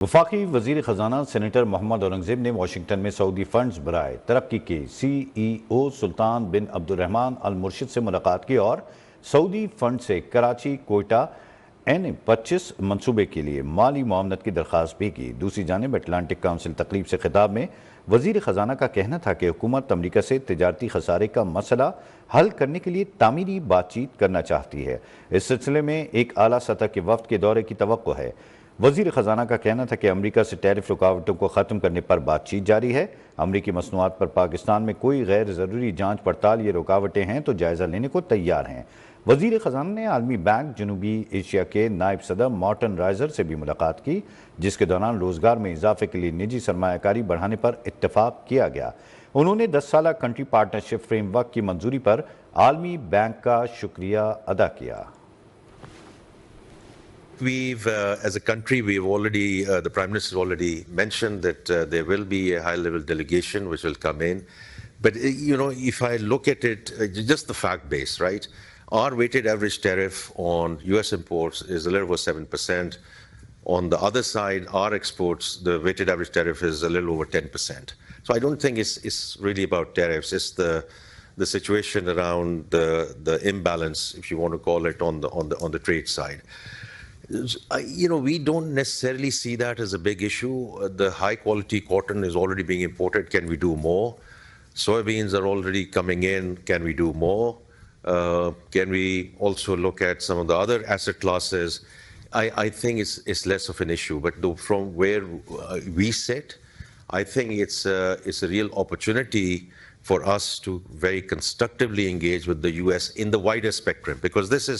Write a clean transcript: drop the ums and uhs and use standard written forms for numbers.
وفاقی وزیر خزانہ سینیٹر محمد اورنگزیب نے واشنگٹن میں سعودی فنڈز برائے ترقی کے CEO سلطان بن عبد الرحمن المرشد سے ملاقات کی اور سعودی فنڈ سے کراچی کوئٹہ N25 منصوبے کے لیے مالی معاونت کی درخواست بھی کی۔ دوسری جانب اٹلانٹک کونسل تقریب سے خطاب میں وزیر خزانہ کا کہنا تھا کہ حکومت امریکہ سے تجارتی خسارے کا مسئلہ حل کرنے کے لیے تعمیری بات چیت کرنا چاہتی ہے۔ اس سلسلے میں ایک اعلیٰ سطح کے وفد کے دورے کی توقع ہے۔ وزیر خزانہ کا کہنا تھا کہ امریکہ سے ٹیرف رکاوٹوں کو ختم کرنے پر بات چیت جاری ہے۔ امریکی مصنوعات پر پاکستان میں کوئی غیر ضروری جانچ پڑتال یہ رکاوٹیں ہیں تو جائزہ لینے کو تیار ہیں۔ وزیر خزانہ نے عالمی بینک جنوبی ایشیا کے نائب صدر مارٹن رائزر سے بھی ملاقات کی، جس کے دوران روزگار میں اضافے کے لیے نجی سرمایہ کاری بڑھانے پر اتفاق کیا گیا۔ انہوں نے 10 سالہ کنٹری پارٹنرشپ فریم ورک کی منظوری پر عالمی بینک کا شکریہ ادا کیا۔ As a country, the Prime Minister has already mentioned that there will be a high-level delegation which will come in. But, if I look at it, just the fact base, right? Our weighted average tariff on US imports is a little over 7%. On the other side, our exports, the weighted average tariff is a little over 10%. So I don't think it's really about tariffs. It's the situation around the imbalance, if you want to call it, on the trade side. We don't necessarily see that as a big issue. The high-quality cotton is already being imported. Can we do more? Soybeans are already coming in. Can we do more? Can we also look at some of the other asset classes? I think it's less of an issue. But from where we sit, I think it's a real opportunity for us to very constructively engage with the US in the wider spectrum, because this is